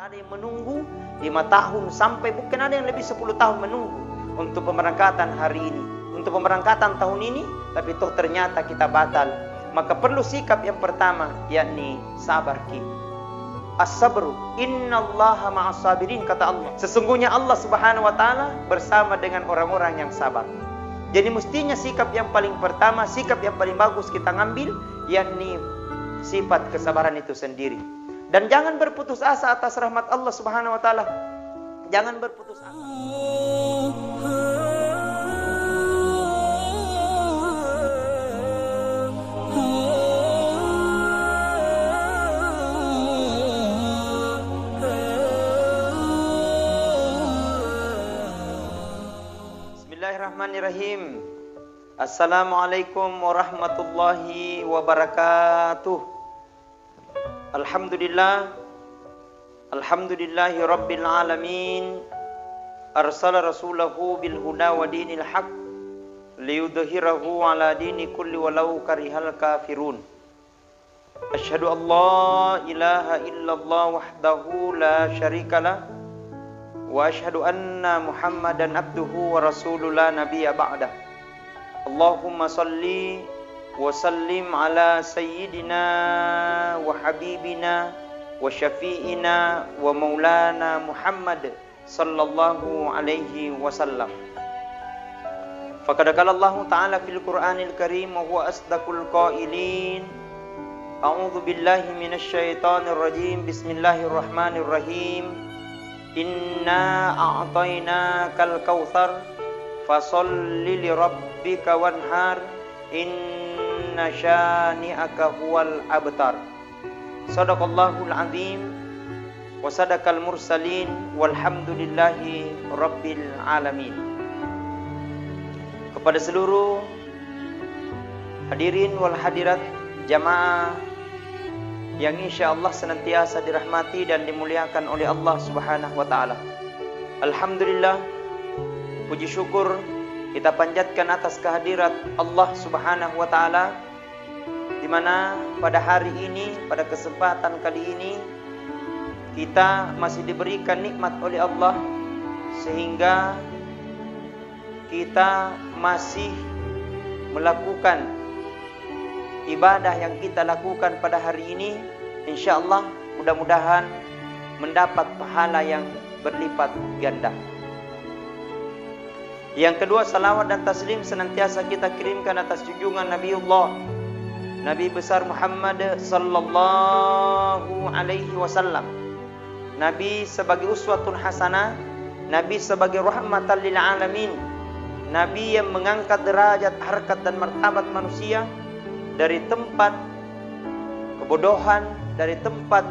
ada yang menunggu 5 tahun sampai mungkin ada yang lebih 10 tahun menunggu untuk pemberangkatan hari ini, untuk pemberangkatan tahun ini, tapi toh ternyata kita batal. Maka perlu sikap yang pertama, yakni sabar kita. As-sabru, innallaha ma'as sabirin, kata Allah. Sesungguhnya Allah Subhanahu wa taala bersama dengan orang-orang yang sabar. Jadi mestinya sikap yang paling pertama, sikap yang paling bagus kita ngambil, yakni sifat kesabaran itu sendiri. Dan jangan berputus asa atas rahmat Allah Subhanahu wa taala. Jangan berputus asa. Bismillahirrahmanirrahim. Assalamualaikum warahmatullahi wabarakatuh. Alhamdulillahi rabbil alamin. Arsala rasulahu bil huda wa dinil haq liyudhhirahu ala dini kulli walau karihal kafirun. Asyhadu an la ilaha illallah wahdahu la syarikalah wa asyhadu anna Muhammadan abduhu wa rasulul la nabiyya ba'dah. Allahumma salli wa sallim ala sayyidina wa habibina wa syafi'ina wa maulana Muhammad sallallahu alaihi wasallam. Faqad qala Allah ta'ala fil Qur'anil Karim wa huwa asdaqul qailin. A'udzu billahi minasy syaithanir rajim. Bismillahirrahmanirrahim. Inna a'tainakal kautsar fasolli li rabbika wanhar inna syani'aka huwal abtar. Shadaqallahul azim wa sadaqal mursalin walhamdulillahi rabbil alamin. Kepada seluruh hadirin wal hadirat jamaah yang insyaallah senantiasa dirahmati dan dimuliakan oleh Allah Subhanahu wa taala. Alhamdulillah, puji syukur kita panjatkan atas kehadirat Allah Subhanahu wa taala, di mana pada hari ini, pada kesempatan kali ini kita masih diberikan nikmat oleh Allah sehingga kita masih melakukan ibadah yang kita lakukan pada hari ini. InsyaAllah mudah-mudahan mendapat pahala yang berlipat ganda. Yang kedua, salawat dan taslim senantiasa kita kirimkan atas junjungan Nabiullah, Nabi besar Muhammad sallallahu alaihi wasallam. Nabi sebagai uswatun hasanah, Nabi sebagai rahmatan lil alamin, Nabi yang mengangkat derajat, harkat dan martabat manusia dari tempat kebodohan, dari tempat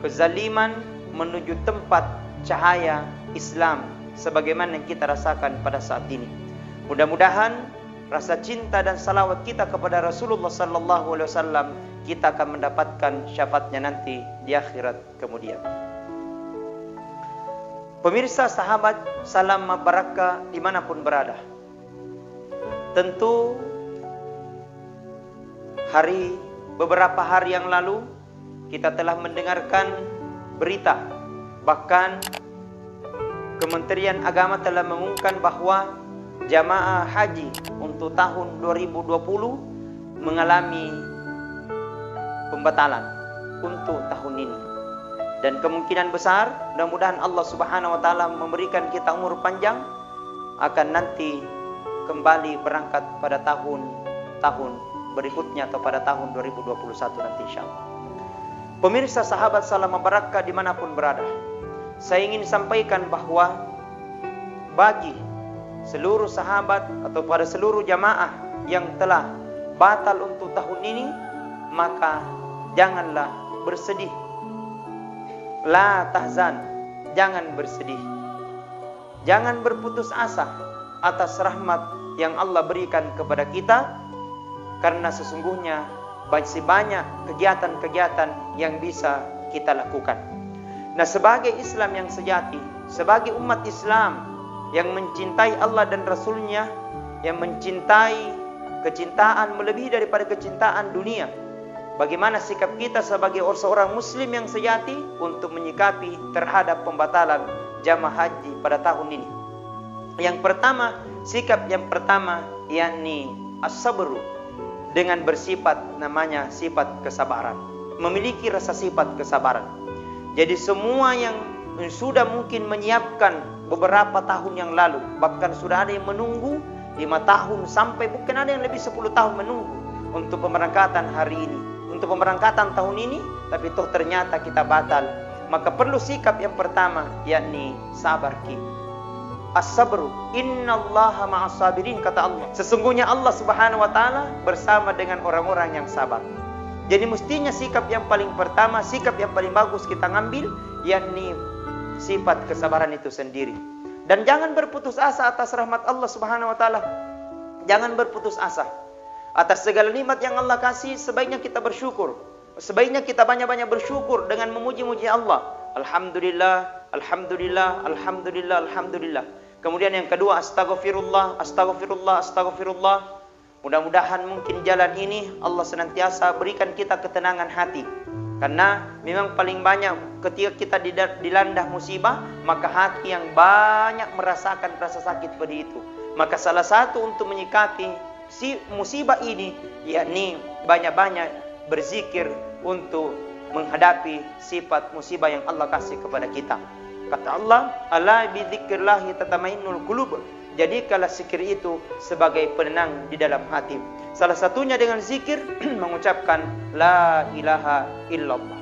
kezaliman menuju tempat cahaya Islam sebagaimana yang kita rasakan pada saat ini. Mudah-mudahan rasa cinta dan salawat kita kepada Rasulullah sallallahu alaihi wasallam kita akan mendapatkan syafaatnya nanti di akhirat kemudian. Pemirsa, sahabat, salam barakah dimanapun berada. Tentu beberapa hari yang lalu kita telah mendengarkan berita, bahkan Kementerian Agama telah mengumumkan bahwa jamaah haji untuk tahun 2020 mengalami pembatalan untuk tahun ini. Dan kemungkinan besar, mudah-mudahan Allah Subhanahu wa taala memberikan kita umur panjang, akan nanti kembali berangkat pada tahun berikutnya atau pada tahun 2021 nanti insyaallah. Pemirsa, sahabat, salam barakah dimanapun berada, saya ingin sampaikan bahwa bagi seluruh sahabat atau pada seluruh jamaah yang telah batal untuk tahun ini, maka janganlah bersedih. La tahzan, jangan bersedih. Jangan berputus asa atas rahmat yang Allah berikan kepada kita, karena sesungguhnya masih banyak kegiatan-kegiatan yang bisa kita lakukan. Nah, sebagai Islam yang sejati, sebagai umat Islam yang mencintai Allah dan Rasulnya, yang mencintai kecintaan melebihi daripada kecintaan dunia, bagaimana sikap kita sebagai seorang muslim yang sejati untuk menyikapi terhadap pembatalan jamaah haji pada tahun ini. Yang pertama, sikap yang pertama yakni as-sabru, dengan bersifat namanya sifat kesabaran, memiliki rasa sifat kesabaran. Jadi semua yang sudah mungkin menyiapkan beberapa tahun yang lalu, bahkan sudah ada yang menunggu 5 tahun sampai mungkin ada yang lebih 10 tahun menunggu untuk pemberangkatan hari ini, untuk pemberangkatan tahun ini, tapi toh ternyata kita batal. Maka perlu sikap yang pertama yakni sabar kita. As-sabru, innallaha ma'as sabirin, kata Allah. Sesungguhnya Allah Subhanahu wa taala bersama dengan orang-orang yang sabar. Jadi mestinya sikap yang paling pertama, sikap yang paling bagus kita ngambil yakni sifat kesabaran itu sendiri. Dan jangan berputus asa atas rahmat Allah Subhanahu wa taala. Jangan berputus asa atas segala nikmat yang Allah kasih. Sebaiknya kita bersyukur. Sebaiknya kita banyak-banyak bersyukur dengan memuji-muji Allah. Alhamdulillah, alhamdulillah, alhamdulillah, alhamdulillah. Kemudian yang kedua, astaghfirullah, astaghfirullah, astaghfirullah. Mudah-mudahan mungkin jalan ini Allah senantiasa berikan kita ketenangan hati. Karena memang paling banyak ketika kita dilanda musibah, maka hati yang banyak merasakan rasa sakit seperti itu. Maka salah satu untuk menyikapi si musibah ini, yakni banyak-banyak berzikir untuk menghadapi sifat musibah yang Allah kasih kepada kita. Kata Allah, ala bi dzikrillah tatmainnul qulub. Jadi kalau zikir itu sebagai penenang di dalam hati. Salah satunya dengan zikir mengucapkan la ilaha illallah.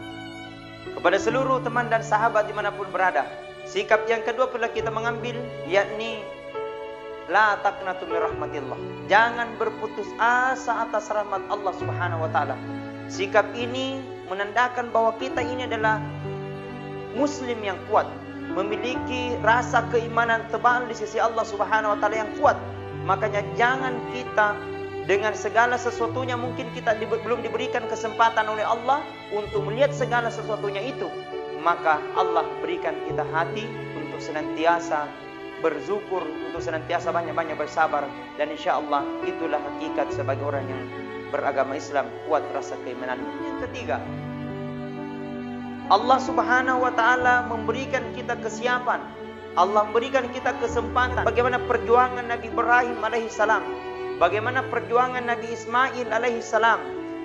Kepada seluruh teman dan sahabat dimanapun berada, sikap yang kedua perlu kita mengambil yakni la taqnatu min rahmatillah. Jangan berputus asa atas rahmat Allah Subhanahu wa taala. Sikap ini menandakan bahwa kita ini adalah muslim yang kuat, memiliki rasa keimanan tebal di sisi Allah Subhanahu wa taala yang kuat. Makanya jangan kita dengan segala sesuatunya, mungkin kita belum diberikan kesempatan oleh Allah untuk melihat segala sesuatunya itu, maka Allah berikan kita hati untuk senantiasa bersyukur, untuk senantiasa banyak-banyak bersabar. Dan insya Allah itulah hakikat sebagai orang yang beragama Islam, kuat rasa keimanan. Yang ketiga, Allah Subhanahu wa taala memberikan kita kesiapan. Allah memberikan kita kesempatan. Bagaimana perjuangan Nabi Ibrahim alaihissalam, bagaimana perjuangan Nabi Ismail alaihissalam.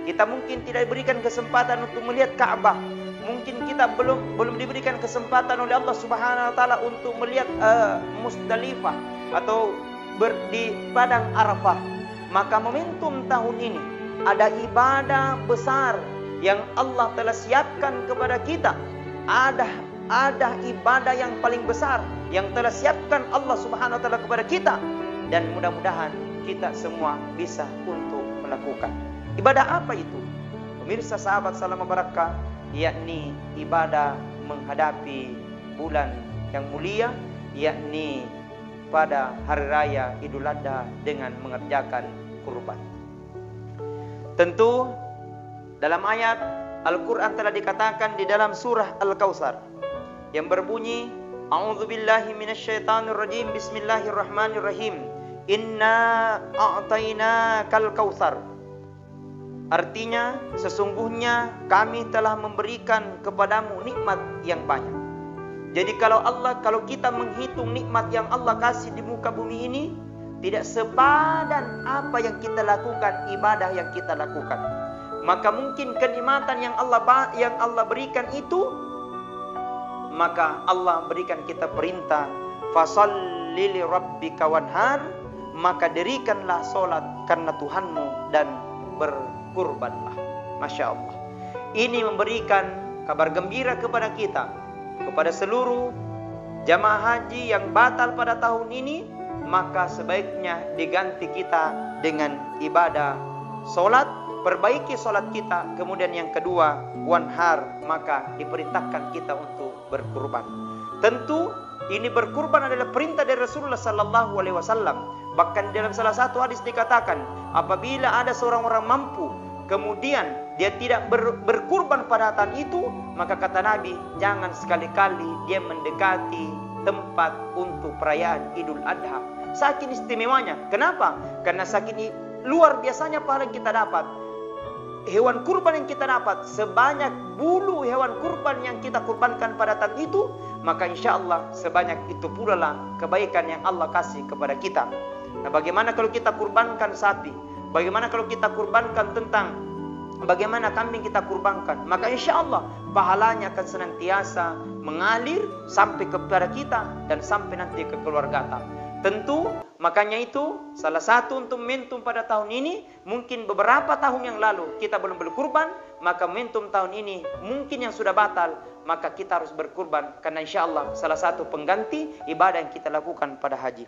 Kita mungkin tidak diberikan kesempatan untuk melihat Ka'bah. Mungkin kita belum diberikan kesempatan oleh Allah Subhanahu wa taala untuk melihat Musdalifah atau di padang Arafah. Maka momentum tahun ini ada ibadah besar yang Allah telah siapkan kepada kita. Ada ibadah yang paling besar yang telah siapkan Allah Subhanahu wa taala kepada kita, dan mudah-mudahan kita semua bisa untuk melakukan. Ibadah apa itu? Pemirsa sahabat salam barakah, yakni ibadah menghadapi bulan yang mulia, yakni pada hari raya Idul Adha dengan mengerjakan kurban. Tentu dalam ayat Al-Quran telah dikatakan di dalam surah Al-Kautsar yang berbunyi, A'udzubillahi minasyaitonirrajim, Bismillahirrahmanirrahim, Inna a'tainakal kautsar. Artinya, sesungguhnya kami telah memberikan kepadamu nikmat yang banyak. Jadi kalau kita menghitung nikmat yang Allah kasih di muka bumi ini, tidak sepadan apa yang kita lakukan, ibadah yang kita lakukan. Maka mungkin kenikmatan yang Allah berikan itu, maka Allah berikan kita perintah, fasalli li rabbika wanhar, maka dirikanlah solat karena Tuhanmu dan berkurbanlah. Masya Allah. Ini memberikan kabar gembira kepada kita, kepada seluruh jamaah haji yang batal pada tahun ini. Maka sebaiknya diganti kita dengan ibadah solat, perbaiki solat kita. Kemudian yang kedua, wanhar, maka diperintahkan kita untuk berkurban. Tentu ini berkurban adalah perintah dari Rasulullah sallallahu alaihi wasallam. Bahkan dalam salah satu hadis dikatakan, apabila ada seorang orang mampu, kemudian dia tidak berkurban pada saat itu, maka kata Nabi, jangan sekali-kali dia mendekati tempat untuk perayaan Idul Adha. Saking istimewanya. Kenapa? Karena saking luar biasanya pahala yang kita dapat. hewan kurban yang kita dapat sebanyak bulu hewan kurban yang kita kurbankan pada tahun itu, maka insya Allah sebanyak itu pula lah kebaikan yang Allah kasih kepada kita. Nah, bagaimana kalau kita kurbankan sapi? Bagaimana kalau kita kurbankan tentang bagaimana kambing kita kurbankan? Maka insya Allah pahalanya akan senantiasa mengalir sampai kepada kita dan sampai nanti ke keluarga kita. Tentu makanya itu salah satu untuk momentum pada tahun ini. Mungkin beberapa tahun yang lalu kita belum berkurban, maka momentum tahun ini mungkin yang sudah batal, maka kita harus berkurban karena insya Allah salah satu pengganti ibadah yang kita lakukan pada haji.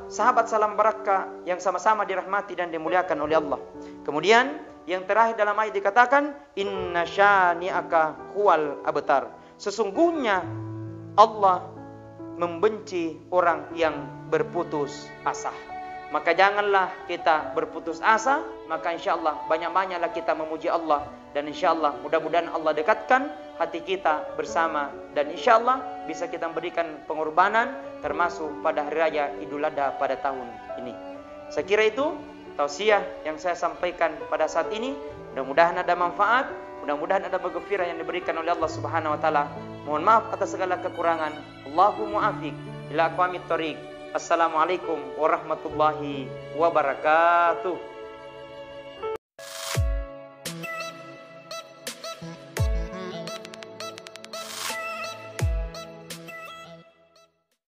Sahabat salam barakah yang sama-sama dirahmati dan dimuliakan oleh Allah. Kemudian yang terakhir dalam ayat dikatakan inna syani'aka huwal abtar. Sesungguhnya Allah membenci orang yang berputus asa. Maka janganlah kita berputus asa, maka insya Allah banyak-banyaklah kita memuji Allah. Dan insya Allah mudah-mudahan Allah dekatkan hati kita bersama. Dan insya Allah bisa kita memberikan pengorbanan termasuk pada hari raya Idul Adha pada tahun ini. Saya kira itu tausiah yang saya sampaikan pada saat ini. Mudah-mudahan ada manfaat, mudah-mudahan ada maghfirah yang diberikan oleh Allah Subhanahu wa taala. Mohon maaf atas segala kekurangan. Allahu muafiq ila aqwamit thoriq. Assalamualaikum warahmatullahi wabarakatuh.